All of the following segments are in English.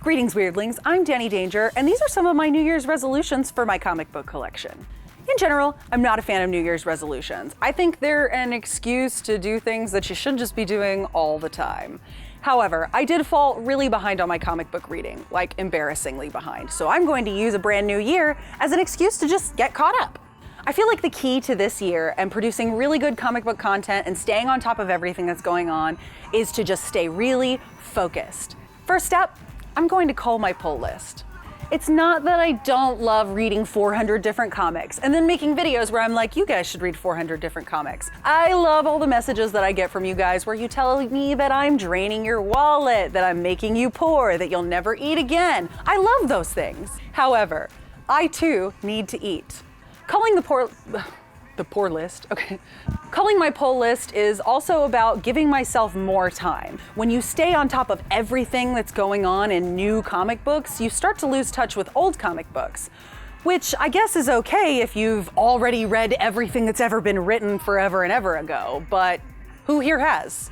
Greetings, weirdlings. I'm Danny Danger, and these are some of my New Year's resolutions for my comic book collection. In general, I'm not a fan of New Year's resolutions. I think they're an excuse to do things that you should just be doing all the time. However, I did fall really behind on my comic book reading, like embarrassingly behind, so I'm going to use a brand new year as an excuse to just get caught up. I feel like the key to this year and producing really good comic book content and staying on top of everything that's going on is to just stay really focused. First step, I'm going to cull my pull list. It's not that I don't love reading 400 different comics and then making videos where I'm like, you guys should read 400 different comics. I love all the messages that I get from you guys where you tell me that I'm draining your wallet, that I'm making you poor, that you'll never eat again. I love those things. However, I too need to eat. Culling my pull list is also about giving myself more time. When you stay on top of everything that's going on in new comic books, you start to lose touch with old comic books, which I guess is okay if you've already read everything that's ever been written forever and ever ago, but who here has?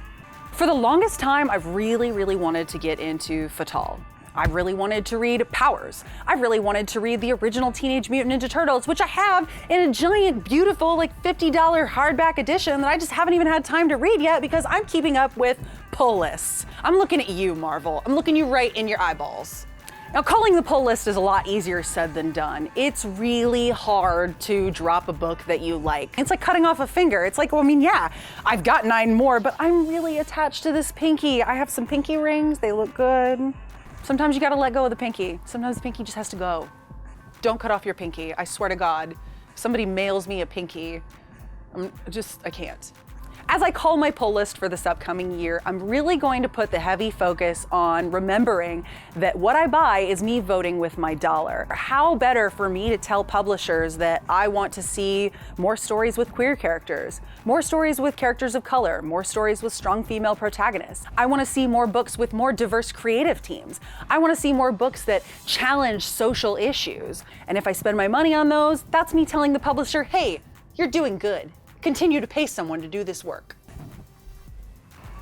For the longest time, I've really wanted to get into Fatal. I really wanted to read Powers. I really wanted to read the original Teenage Mutant Ninja Turtles, which I have in a giant, beautiful, like $50 hardback edition that I just haven't even had time to read yet because I'm keeping up with pull lists. I'm looking at you, Marvel. I'm looking you right in your eyeballs. Now, culling the pull list is a lot easier said than done. It's really hard to drop a book that you like. It's like cutting off a finger. It's like, well, I mean, yeah, I've got 9 more, but I'm really attached to this pinky. I have some pinky rings. They look good. Sometimes you gotta let go of the pinky. Sometimes the pinky just has to go. Don't cut off your pinky. I swear to God, if somebody mails me a pinky, I can't. As I cull my pull list for this upcoming year, I'm really going to put the heavy focus on remembering that what I buy is me voting with my dollar. How better for me to tell publishers that I want to see more stories with queer characters, more stories with characters of color, more stories with strong female protagonists. I want to see more books with more diverse creative teams. I want to see more books that challenge social issues. And if I spend my money on those, that's me telling the publisher, hey, you're doing good. Continue to pay someone to do this work.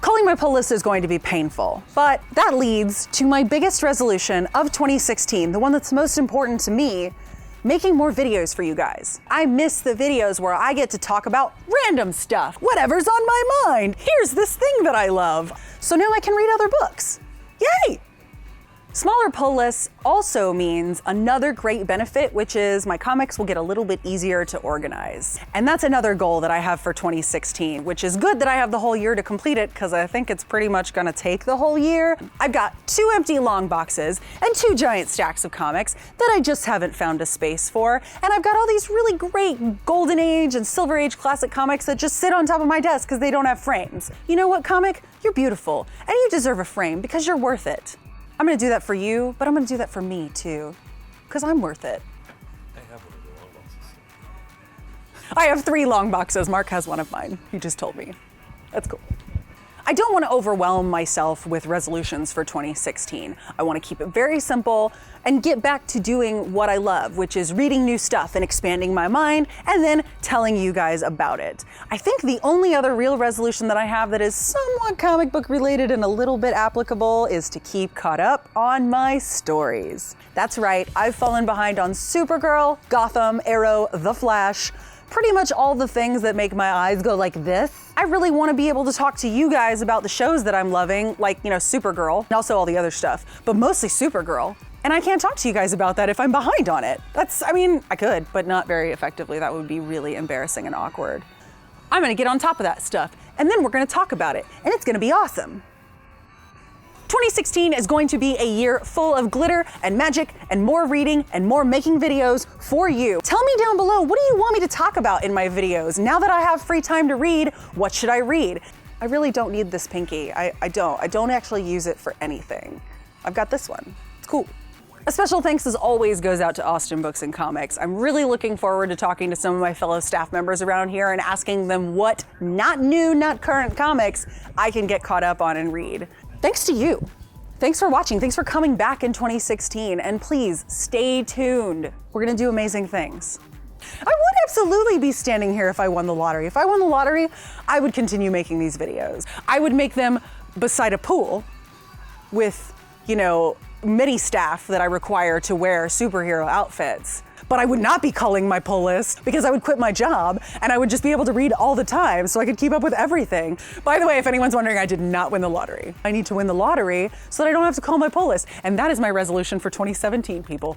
Culling my pull list is going to be painful, but that leads to my biggest resolution of 2016, the one that's most important to me, making more videos for you guys. I miss the videos where I get to talk about random stuff, whatever's on my mind. Here's this thing that I love. So now I can read other books. Yay! Smaller pull lists also means another great benefit, which is my comics will get a little bit easier to organize. And that's another goal that I have for 2016, which is good that I have the whole year to complete it because I think it's pretty much gonna take the whole year. I've got 2 empty long boxes and 2 giant stacks of comics that I just haven't found a space for. And I've got all these really great Golden Age and Silver Age classic comics that just sit on top of my desk because they don't have frames. You know what, comic? You're beautiful and you deserve a frame because you're worth it. I'm gonna do that for you, but I'm gonna do that for me too, because I'm worth it. I have one of the long boxes. I have 3 long boxes. Mark has one of mine. He just told me. That's cool. I don't want to overwhelm myself with resolutions for 2016. I want to keep it very simple and get back to doing what I love, which is reading new stuff and expanding my mind and then telling you guys about it. I think the only other real resolution that I have that is somewhat comic book related and a little bit applicable is to keep caught up on my stories. That's right, I've fallen behind on Supergirl, Gotham, Arrow, The Flash, pretty much all the things that make my eyes go like this. I really want to be able to talk to you guys about the shows that I'm loving, like, you know, Supergirl, and also all the other stuff, but mostly Supergirl. And I can't talk to you guys about that if I'm behind on it. I could, but not very effectively. That would be really embarrassing and awkward. I'm gonna get on top of that stuff, and then we're gonna talk about it, and it's gonna be awesome. 2016 is going to be a year full of glitter and magic and more reading and more making videos for you. Tell me down below, what do you want me to talk about in my videos? Now that I have free time to read, what should I read? I really don't need this pinky. I don't actually use it for anything. I've got this one. It's cool. A special thanks as always goes out to Austin Books and Comics. I'm really looking forward to talking to some of my fellow staff members around here and asking them what not new, not current comics I can get caught up on and read. Thanks to you. Thanks for watching. Thanks for coming back in 2016. And please stay tuned. We're gonna do amazing things. I would absolutely be standing here if I won the lottery. If I won the lottery, I would continue making these videos. I would make them beside a pool with, you know, many staff that I require to wear superhero outfits. But I would not be culling my pull list because I would quit my job and I would just be able to read all the time so I could keep up with everything. By the way, if anyone's wondering, I did not win the lottery. I need to win the lottery so that I don't have to cull my pull list. And that is my resolution for 2017, people.